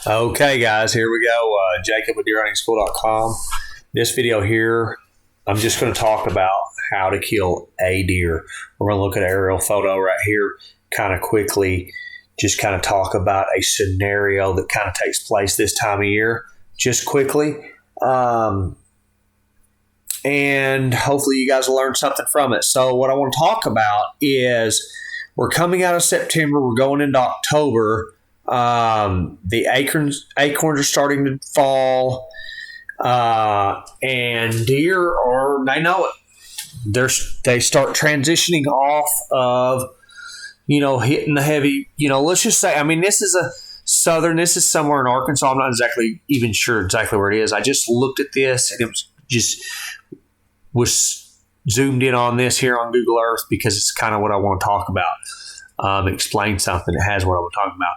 Okay, guys, here we go. Jacob with deerhuntingschool.com. This video here, I'm just going to talk about how to kill a deer. We're going to look at an aerial photo right here kind of quickly, just kind of talk about a scenario that kind of takes place this time of year, just quickly. And hopefully you guys will learn something from it. So what I want to talk about is we're coming out of September. We're going into October. The acorns are starting to fall, and deer they know it. They start transitioning off of, hitting the heavy, let's just say, this is this is somewhere in Arkansas. I'm not even sure exactly where it is. I just looked at this and it was zoomed in on this here on Google Earth because it's kind of what I want to talk about. Explain something that has what I want to talk about.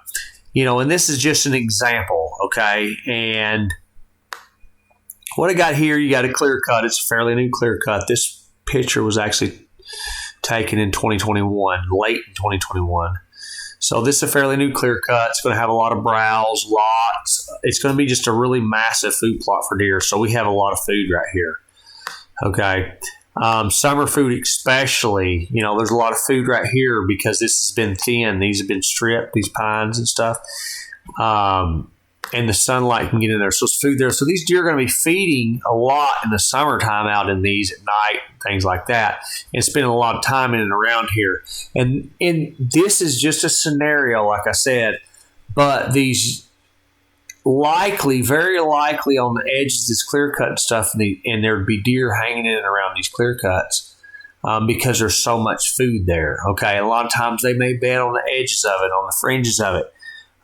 And this is just an example, okay? And what I got here, you got a clear cut. It's a fairly new clear cut. This picture was actually taken in 2021, late in 2021. So this is a fairly new clear cut. It's going to have a lot of browse, lots. It's going to be just a really massive food plot for deer. So we have a lot of food right here, okay? Summer food especially, there's a lot of food right here because this has been thin. These have been stripped, these pines and stuff. And the sunlight can get in there. So it's food there. So these deer are going to be feeding a lot in the summertime out in these at night, things like that, and spending a lot of time in and around here. And this is just a scenario, like I said, but these very likely on the edges of this clear cut and stuff, and there'd be deer hanging in and around these clear cuts because there's so much food there. Okay, a lot of times they may bed on the edges of it, on the fringes of it.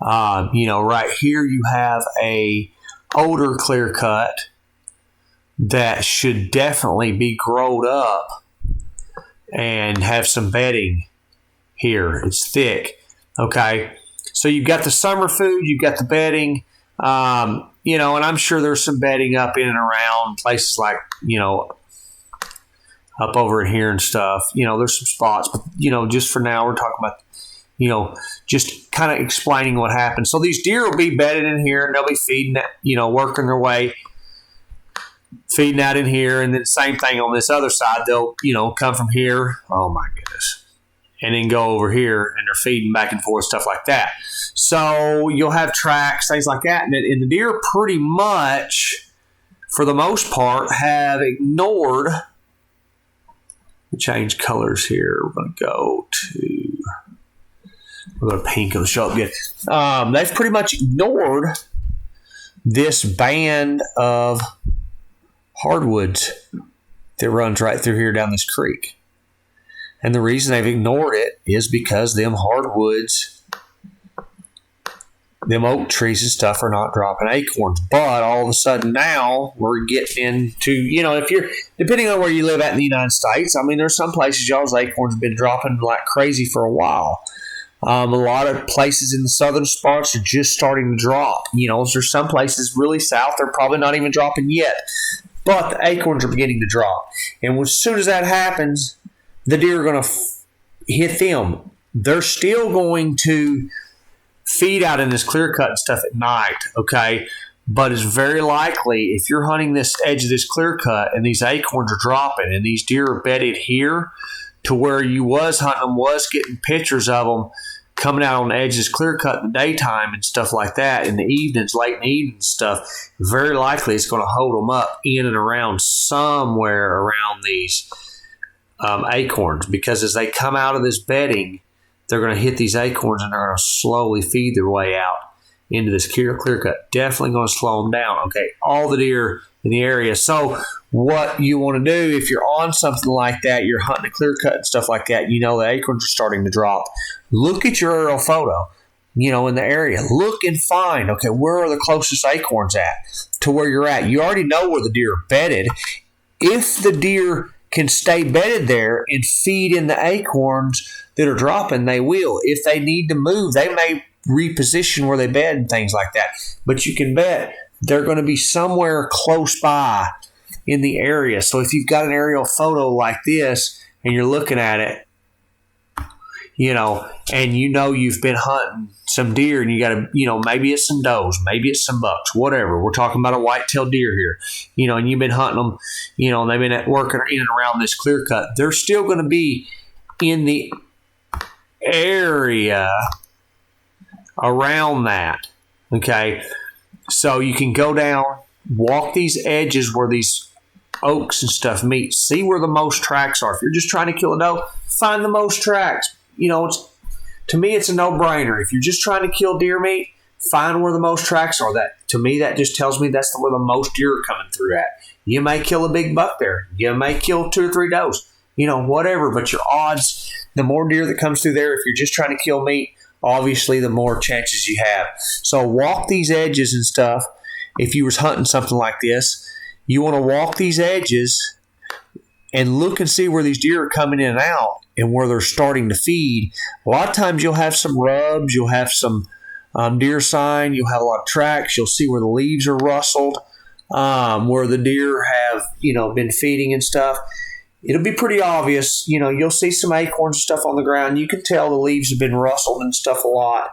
Right here you have a older clear cut that should definitely be growed up and have some bedding here. It's thick. Okay, so you've got the summer food, you've got the bedding. And I'm sure there's some bedding up in and around places like, up over in here and stuff. There's some spots, but, just for now, we're talking about, just kind of explaining what happens. So these deer will be bedded in here and they'll be feeding, working their way, feeding out in here. And then same thing on this other side. They'll, come from here. Oh my goodness. And then go over here and they're feeding back and forth, stuff like that. So you'll have tracks, things like that. And the deer pretty much, for the most part, have ignored. Change colors here. We're going to pink. It'll show up good. They've pretty much ignored this band of hardwoods that runs right through here down this creek. And the reason they've ignored it is because them hardwoods, them oak trees and stuff are not dropping acorns. But all of a sudden now we're getting into, if you're, depending on where you live at in the United States, there's some places y'all's acorns have been dropping like crazy for a while. A lot of places in the southern spots are just starting to drop. There's some places really south, they're probably not even dropping yet. But the acorns are beginning to drop. And as soon as that happens, the deer are going to hit them. They're still going to feed out in this clear cut and stuff at night, okay? But it's very likely if you're hunting this edge of this clear cut and these acorns are dropping and these deer are bedded here to where you was hunting them, was getting pictures of them coming out on the edge of this clear cut in the daytime and stuff like that, in the evenings, late in the evening stuff, very likely it's going to hold them up in and around somewhere around these acorns, because as they come out of this bedding, they're going to hit these acorns and they're going to slowly feed their way out into this clear cut. Definitely going to slow them down. Okay, all the deer in the area. So what you want to do if you're on something like that, you're hunting a clear cut and stuff like that, the acorns are starting to drop. Look at your aerial photo, in the area. Look and find, okay, where are the closest acorns at to where you're at? You already know where the deer are bedded. If the deer can stay bedded there and feed in the acorns that are dropping, they will. If they need to move, they may reposition where they bed and things like that. But you can bet they're going to be somewhere close by in the area. So if you've got an aerial photo like this and you're looking at it, and you've been hunting some deer and you got to, maybe it's some does, maybe it's some bucks, whatever. We're talking about a white-tailed deer here, and you've been hunting them, and they've been working in and around this clear cut. They're still going to be in the area around that, okay? So you can go down, walk these edges where these oaks and stuff meet, see where the most tracks are. If you're just trying to kill a doe, find the most tracks. To me, it's a no-brainer. If you're just trying to kill deer meat, find where the most tracks are. To me, that just tells me that's where the most deer are coming through at. You may kill a big buck there. You may kill 2 or 3 does, whatever. But your odds, the more deer that comes through there, if you're just trying to kill meat, obviously the more chances you have. So walk these edges and stuff. If you was hunting something like this, you want to walk these edges and look and see where these deer are coming in and out and where they're starting to feed. A lot of times you'll have some rubs, you'll have some deer sign, you'll have a lot of tracks, you'll see where the leaves are rustled, where the deer have, been feeding and stuff. It'll be pretty obvious. You'll see some acorns and stuff on the ground. You can tell the leaves have been rustled and stuff a lot.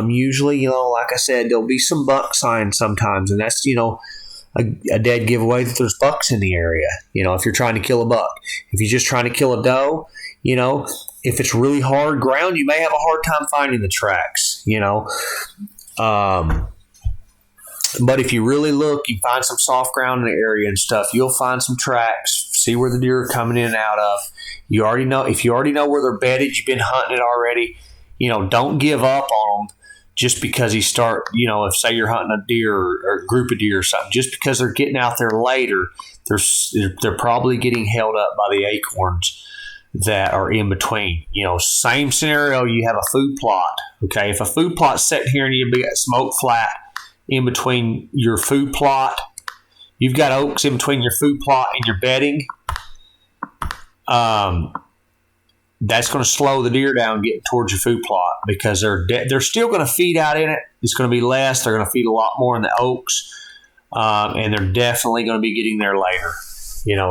Usually, like I said, there'll be some buck signs sometimes, and that's, a dead giveaway that there's bucks in the area, if you're trying to kill a buck. If you're just trying to kill a doe, if it's really hard ground, you may have a hard time finding the tracks, but if you really look, you find some soft ground in the area and stuff, you'll find some tracks, see where the deer are coming in and out of. If you already know where they're bedded, you've been hunting it already, don't give up on them. Just because if say you're hunting a deer or a group of deer or something, just because they're getting out there later, they're probably getting held up by the acorns that are in between. Same scenario, you have a food plot. Okay, if a food plot's sitting here and you've got smoke flat in between your food plot, you've got oaks in between your food plot and your bedding. That's going to slow the deer down getting towards your food plot because they're still going to feed out in it. It's going to be less. They're going to feed a lot more in the oaks, and they're definitely going to be getting there later.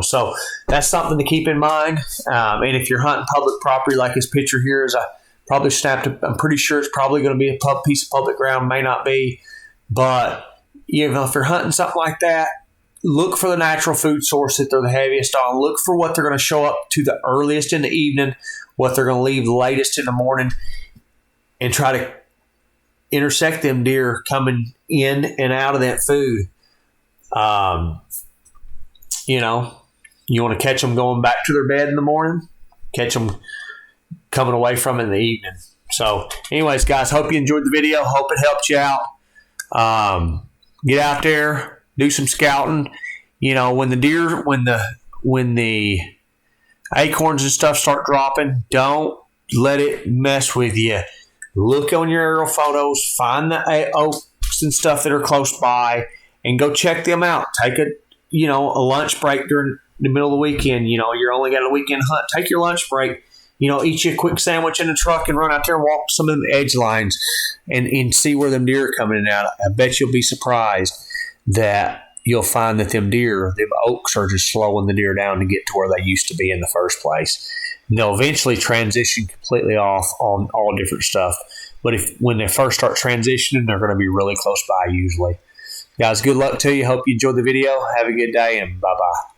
So that's something to keep in mind. And if you're hunting public property like this picture here, as I probably snapped, I'm pretty sure it's probably going to be a piece of public ground. May not be, but if you're hunting something like that, look for the natural food source that they're the heaviest on. Look for what they're going to show up to the earliest in the evening, what they're going to leave the latest in the morning, and try to intersect them deer coming in and out of that food. You want to catch them going back to their bed in the morning, catch them coming away from it in the evening. So anyways, guys, hope you enjoyed the video. Hope it helped you out. Get out there. Do some scouting. When the acorns and stuff start dropping, don't let it mess with you. Look on your aerial photos, find the oaks and stuff that are close by, and go check them out. Take a lunch break during the middle of the weekend. You're only got a weekend hunt. Take your lunch break. Eat you a quick sandwich in the truck and run out there and walk some of them edge lines and see where them deer are coming in and out. I bet you'll be surprised that you'll find that them oaks are just slowing the deer down to get to where they used to be in the first place. And they'll eventually transition completely off on all different stuff. But when they first start transitioning, they're going to be really close by usually. Guys, good luck to you. Hope you enjoyed the video. Have a good day, and bye-bye.